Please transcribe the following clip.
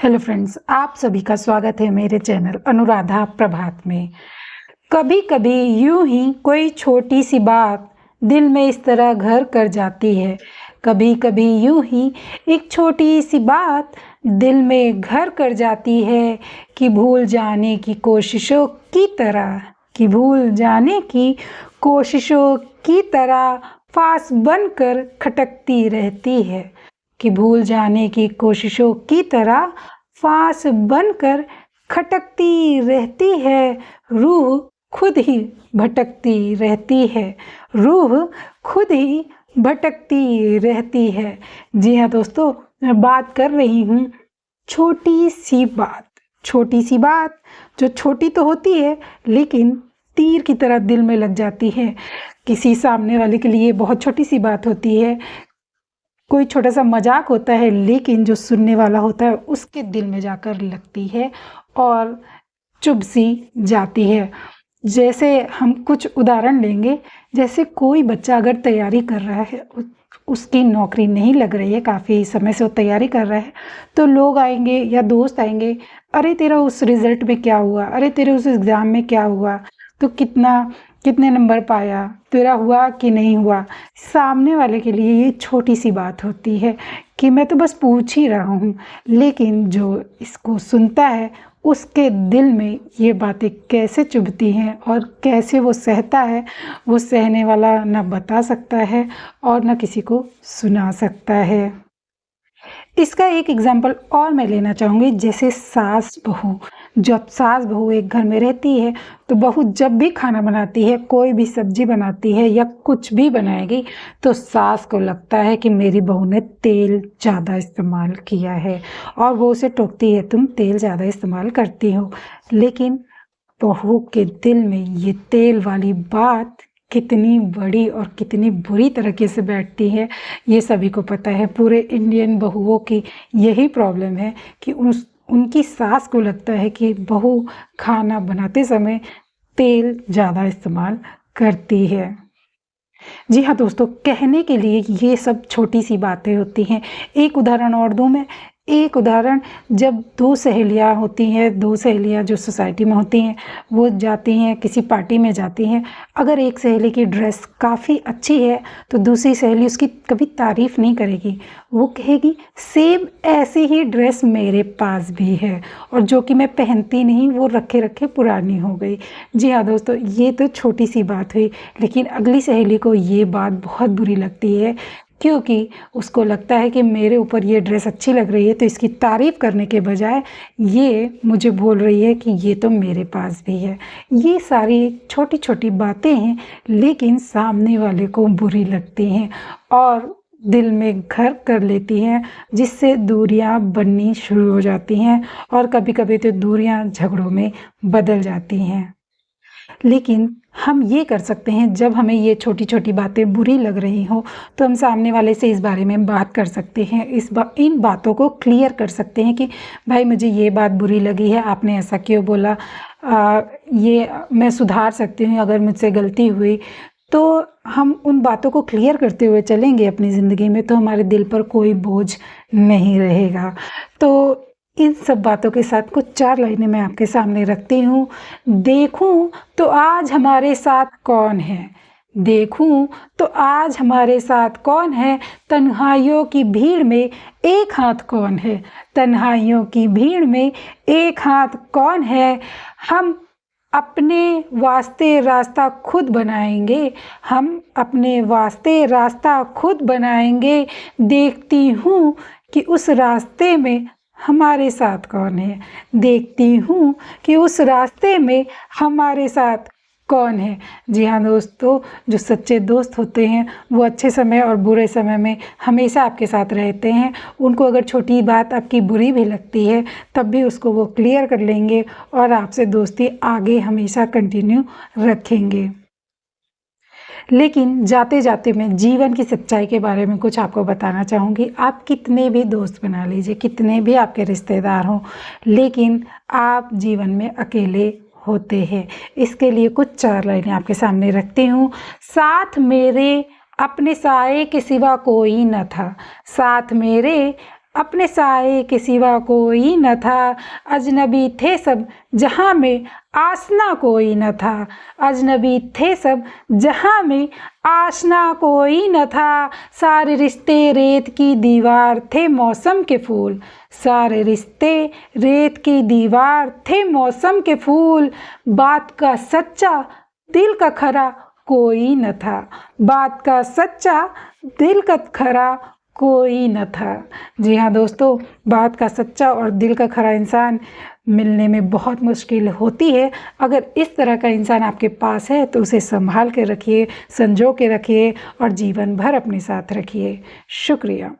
Hello friends, आप सभी का स्वागत है मेरे चैनल अनुराधा प्रभात में। कभी कभी यूं ही कोई छोटी सी बात दिल में इस तरह घर कर जाती है। कभी कभी यूं ही एक छोटी सी बात दिल में घर कर जाती है कि भूल जाने की कोशिशों की तरह फांस बनकर खटकती रहती है। कि भूल जाने की कोशिशों की तरह फांस बनकर खटकती रहती है। रूह खुद ही भटकती रहती है। जी हाँ दोस्तों, मैं बात कर रही हूँ छोटी सी बात जो छोटी तो होती है लेकिन तीर की तरह दिल में लग जाती है। किसी सामने वाले के लिए बहुत छोटी सी बात होती है, कोई छोटा सा मजाक होता है, लेकिन जो सुनने वाला होता है उसके दिल में जाकर लगती है और चुभ सी जाती है। जैसे हम कुछ उदाहरण लेंगे, जैसे कोई बच्चा अगर तैयारी कर रहा है, उसकी नौकरी नहीं लग रही है, काफ़ी समय से वो तैयारी कर रहा है, तो लोग आएंगे या दोस्त आएंगे, अरे तेरा उस रिज़ल्ट में क्या हुआ, अरे तेरे उस एग्ज़ाम में क्या हुआ, तो कितने नंबर पाया, तेरा हुआ कि नहीं हुआ। सामने वाले के लिए ये छोटी सी बात होती है कि मैं तो बस पूछ ही रहा हूँ, लेकिन जो इसको सुनता है उसके दिल में ये बातें कैसे चुभती हैं और कैसे वो सहता है, वो सहने वाला ना बता सकता है और ना किसी को सुना सकता है। इसका एक एग्जाम्पल और मैं लेना चाहूँगी। जैसे सास बहू, जब सास बहू एक घर में रहती है तो बहू जब भी खाना बनाती है, कोई भी सब्जी बनाती है या कुछ भी बनाएगी, तो सास को लगता है कि मेरी बहू ने तेल ज़्यादा इस्तेमाल किया है और वो उसे टोकती है, तुम तेल ज़्यादा इस्तेमाल करती हो। लेकिन बहू के दिल में ये तेल वाली बात कितनी बड़ी और कितनी बुरी तरीके से बैठती है, ये सभी को पता है। पूरे इंडियन बहुओं की यही प्रॉब्लम है कि उनकी सास को लगता है कि बहू खाना बनाते समय तेल ज़्यादा इस्तेमाल करती है। जी हाँ दोस्तों, कहने के लिए ये सब छोटी सी बातें होती हैं। एक उदाहरण और दूँ मैं। एक उदाहरण, जब दो सहेलियाँ होती हैं, दो सहेलियाँ जो सोसाइटी में होती हैं, वो जाती हैं किसी पार्टी में जाती हैं। अगर एक सहेली की ड्रेस काफ़ी अच्छी है तो दूसरी सहेली उसकी कभी तारीफ़ नहीं करेगी, वो कहेगी सेम ऐसी ही ड्रेस मेरे पास भी है और जो कि मैं पहनती नहीं, वो रखे रखे पुरानी हो गई। जी हाँ दोस्तों, ये तो छोटी सी बात हुई, लेकिन अगली सहेली को ये बात बहुत बुरी लगती है, क्योंकि उसको लगता है कि मेरे ऊपर ये ड्रेस अच्छी लग रही है तो इसकी तारीफ़ करने के बजाय ये मुझे बोल रही है कि ये तो मेरे पास भी है। ये सारी छोटी छोटी बातें हैं, लेकिन सामने वाले को बुरी लगती हैं और दिल में घर कर लेती हैं, जिससे दूरियां बननी शुरू हो जाती हैं और कभी कभी तो दूरियां झगड़ों में बदल जाती हैं। लेकिन हम ये कर सकते हैं, जब हमें ये छोटी छोटी बातें बुरी लग रही हो तो हम सामने वाले से इस बारे में बात कर सकते हैं, इन बातों को क्लियर कर सकते हैं कि भाई मुझे ये बात बुरी लगी है, आपने ऐसा क्यों बोला, ये मैं सुधार सकती हूँ अगर मुझसे गलती हुई। तो हम उन बातों को क्लियर करते हुए चलेंगे अपनी ज़िंदगी में, तो हमारे दिल पर कोई बोझ नहीं रहेगा। तो इन सब बातों के साथ कुछ 4 लाइनें मैं आपके सामने रखती हूँ। देखूं तो आज हमारे साथ कौन है, देखूं तो आज हमारे साथ कौन है, तन्हाइयों की भीड़ में एक हाथ कौन है, तन्हाइयों की भीड़ में एक हाथ कौन है। हम अपने वास्ते रास्ता खुद बनाएंगे, हम अपने वास्ते रास्ता खुद बनाएंगे। देखती हूँ कि उस रास्ते में हमारे साथ कौन है, देखती हूँ कि उस रास्ते में हमारे साथ कौन है। जी हाँ दोस्तों, जो सच्चे दोस्त होते हैं वो अच्छे समय और बुरे समय में हमेशा आपके साथ रहते हैं। उनको अगर छोटी बात आपकी बुरी भी लगती है तब भी उसको वो क्लियर कर लेंगे और आपसे दोस्ती आगे हमेशा कंटिन्यू रखेंगे। लेकिन जाते जाते मैं जीवन की सच्चाई के बारे में कुछ आपको बताना चाहूँगी। आप कितने भी दोस्त बना लीजिए, कितने भी आपके रिश्तेदार हों, लेकिन आप जीवन में अकेले होते हैं। इसके लिए कुछ 4 लाइनें आपके सामने रखती हूँ। साथ मेरे अपने साए के सिवा कोई न था, साथ मेरे अपने साए के सिवा कोई न था, अजनबी थे सब जहाँ में आसना कोई न था, अजनबी थे सब जहाँ में आसना कोई न था। सारे रिश्ते रेत की दीवार थे मौसम के फूल, सारे रिश्ते रेत की दीवार थे मौसम के फूल। बात का सच्चा दिल का खरा कोई न था, बात का सच्चा दिल का खरा कोई न था। जी हाँ दोस्तों, बात का सच्चा और दिल का खरा इंसान मिलने में बहुत मुश्किल होती है। अगर इस तरह का इंसान आपके पास है तो उसे संभाल के रखिए, संजो के रखिए और जीवन भर अपने साथ रखिए। शुक्रिया।